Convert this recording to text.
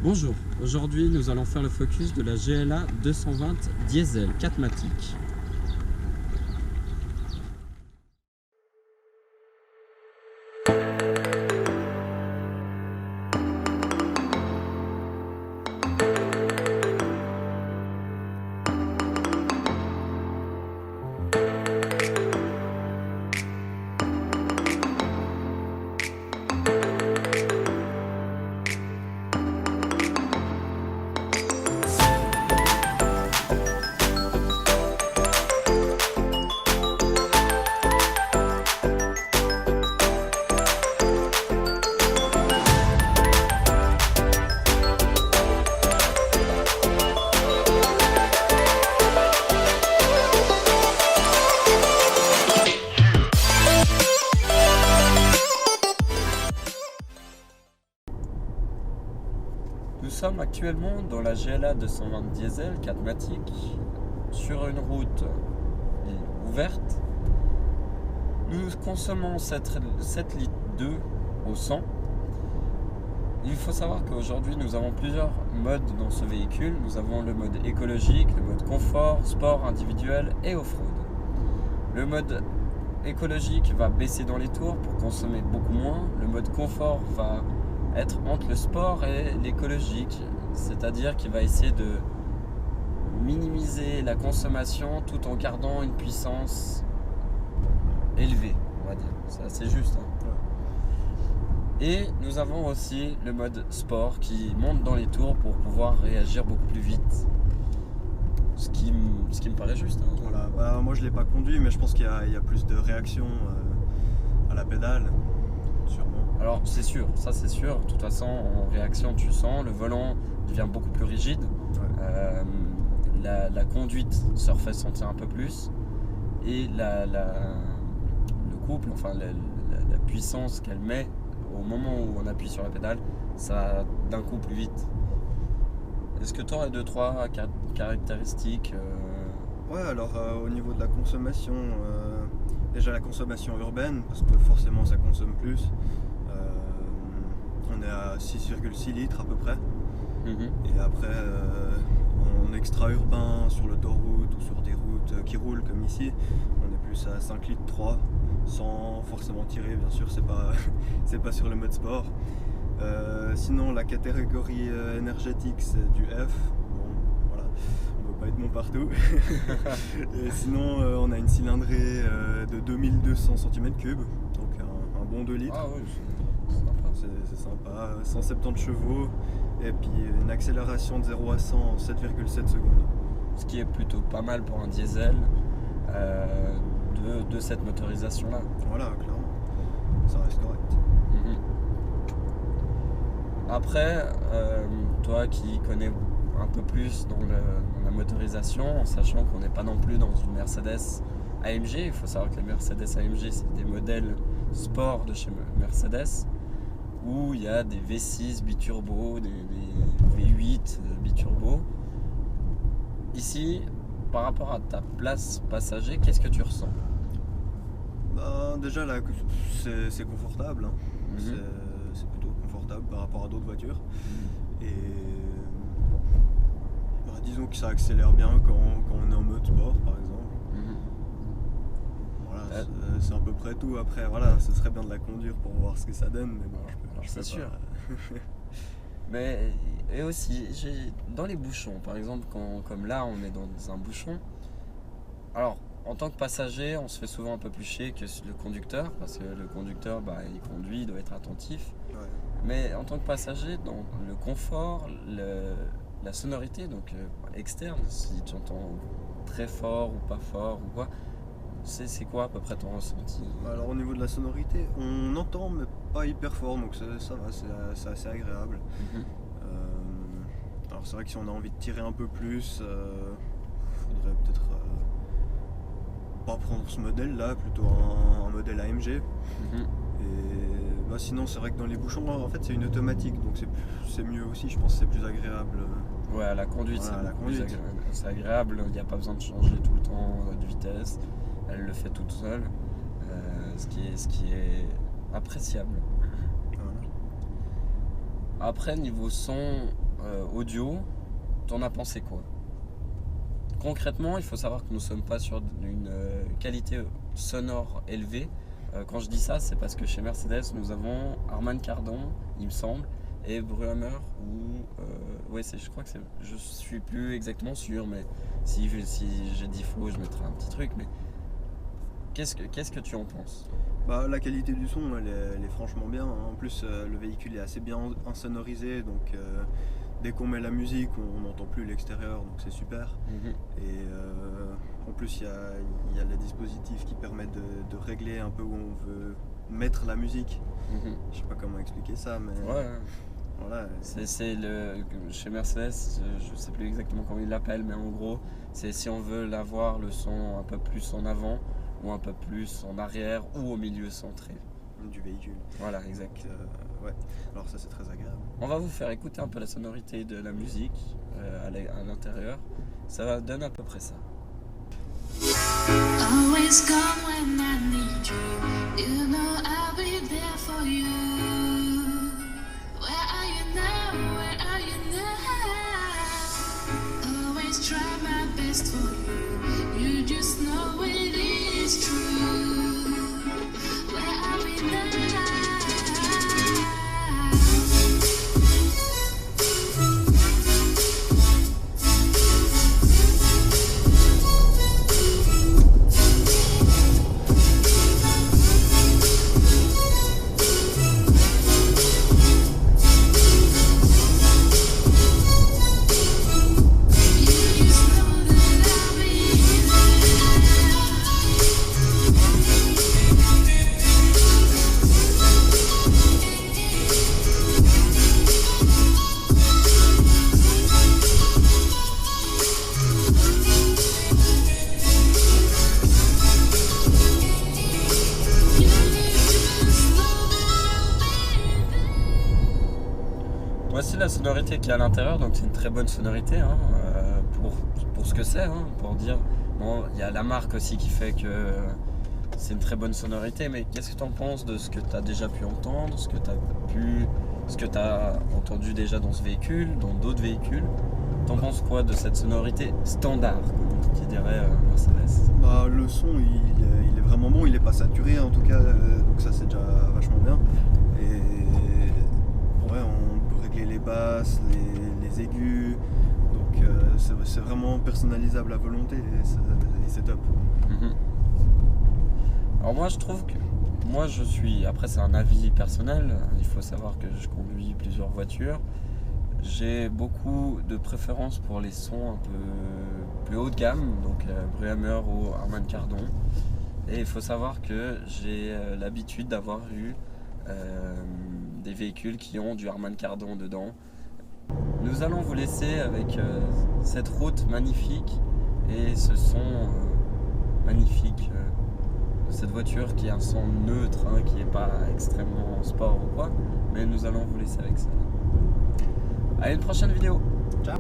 Bonjour, aujourd'hui nous allons faire le focus de la GLA 220 diesel 4MATIC. Nous sommes actuellement dans la GLA 220 diesel 4MATIC sur une route ouverte. Nous consommons 7 litres d'eau au 100. Il faut savoir qu'aujourd'hui nous avons plusieurs modes dans ce véhicule. Nous avons le mode écologique, le mode confort, sport individuel et off-road. Le mode écologique va baisser dans les tours pour consommer beaucoup moins. Le mode confort va être entre le sport et l'écologique, c'est-à-dire qu'il va essayer de minimiser la consommation tout en gardant une puissance élevée, on va dire. C'est assez juste. Et nous avons aussi le mode sport qui monte dans les tours pour pouvoir réagir beaucoup plus vite, ce qui me paraît juste. Voilà. Bah, moi je l'ai pas conduit, mais je pense qu'il y a plus de réaction à la pédale, sûrement. Alors c'est sûr, ça c'est sûr. De toute façon, en réaction, tu sens, le volant devient beaucoup plus rigide. Ouais. La conduite se refait sentir un peu plus. Et le couple, enfin la puissance qu'elle met au moment où on appuie sur la pédale, ça va d'un coup plus vite. Est-ce que tu aurais 2-3 caractéristiques Ouais, alors au niveau de la consommation, déjà la consommation urbaine, parce que forcément ça consomme plus. On est à 6,6 litres à peu près. Et après, en extra-urbain, sur l'autoroute ou sur des routes qui roulent comme ici, on est plus à 5 litres 3, sans forcément tirer, bien sûr, c'est pas sur le mode sport. Sinon, la catégorie énergétique, c'est du F. Bon, voilà, on ne peut pas être bon partout. Et sinon, on a une cylindrée de 2200 cm3, donc un bon 2 litres. Ah oui, c'est sympa, 170 chevaux et puis une accélération de 0 à 100 en 7,7 secondes. Ce qui est plutôt pas mal pour un diesel de cette motorisation-là. Voilà, clairement, ça reste correct. Après, toi qui connais un peu plus dans la motorisation, en sachant qu'on n'est pas non plus dans une Mercedes AMG, il faut savoir que les Mercedes AMG c'est des modèles sport de chez Mercedes, où il y a des V6 biturbo, des V8 biturbo. Ici, par rapport à ta place passager, qu'est-ce que tu ressens? Bah, déjà là, c'est confortable, hein. C'est plutôt confortable par rapport à d'autres voitures. Et bah, disons que ça accélère bien quand on est en mode sport par exemple. Voilà, c'est à peu près tout. Après voilà, ce serait bien de la conduire pour voir ce que ça donne, mais bon, c'est sûr. Mais et aussi, dans les bouchons, par exemple, comme là on est dans un bouchon, alors en tant que passager, on se fait souvent un peu plus chier que le conducteur, parce que le conducteur, bah, il conduit, il doit être attentif. Ouais. Mais en tant que passager, dans le confort, la sonorité, donc externe, si tu entends très fort ou pas fort ou quoi, c'est quoi à peu près ton ressenti? Alors au niveau de la sonorité, on entend mais pas hyper fort, donc ça va, c'est assez agréable. Alors c'est vrai que si on a envie de tirer un peu plus, faudrait peut-être pas prendre ce modèle là, plutôt un modèle AMG. Et bah, sinon c'est vrai que dans les bouchons, en fait c'est une automatique, donc c'est mieux aussi, je pense que c'est plus agréable. Ouais, à la conduite, voilà, c'est agréable, il n'y a pas besoin de changer tout le temps de vitesse, elle le fait toute seule. ce qui est appréciable. Voilà. Après, niveau son audio, t'en as pensé quoi? Concrètement, il faut savoir que nous ne sommes pas sur une qualité sonore élevée. Quand je dis ça, c'est parce que chez Mercedes, nous avons Harman Kardon, il me semble, et Bruhammer, je crois que c'est. Je suis plus exactement sûr, mais si j'ai dit faux, je mettrai un petit truc. Mais qu'est-ce que tu en penses? Bah, la qualité du son, elle est franchement bien. En plus, le véhicule est assez bien insonorisé, donc dès qu'on met la musique, on n'entend plus l'extérieur, donc c'est super. Et en plus, il y a les dispositifs qui permettent de régler un peu où on veut mettre la musique. Je sais pas comment expliquer ça, mais Ouais. voilà. Chez Mercedes, je sais plus exactement comment ils l'appellent, mais en gros, c'est si on veut l'avoir le son un peu plus en avant ou un peu plus en arrière ou au milieu centré Du véhicule. Voilà, exact. Donc, ouais. Alors ça, c'est très agréable. On va vous faire écouter un peu la sonorité de la musique à l'intérieur. Ça donne à peu près ça. Always come when I need you. You know I'll be there for you. Where are you now? Where are you now? Always try my best for you. You just know it is true. Where are we now? Voici la sonorité qu'il y a à l'intérieur, donc c'est une très bonne sonorité pour ce que c'est, pour dire. Bon, il y a la marque aussi qui fait que c'est une très bonne sonorité, mais qu'est-ce que tu en penses de ce que tu as déjà pu entendre, ce que tu as entendu déjà dans ce véhicule, dans d'autres véhicules? T'en penses quoi de cette sonorité standard, qui dirait Mercedes? Bah, le son, il est vraiment bon, il est pas saturé en tout cas, donc ça c'est déjà vachement bien. Et ouais, on peut régler les basses, les aigus, donc c'est vraiment personnalisable à volonté et c'est top. Alors moi je trouve que après c'est un avis personnel, il faut savoir que je conduis plusieurs voitures. J'ai beaucoup de préférence pour les sons un peu plus haut de gamme, donc Bruhammer ou Harman Kardon. Et il faut savoir que j'ai l'habitude d'avoir eu des véhicules qui ont du Harman Kardon dedans. Nous allons vous laisser avec cette route magnifique et ce son magnifique de cette voiture qui est un son neutre, qui n'est pas extrêmement sport ou quoi, mais nous allons vous laisser avec ça. À une prochaine vidéo. Ciao.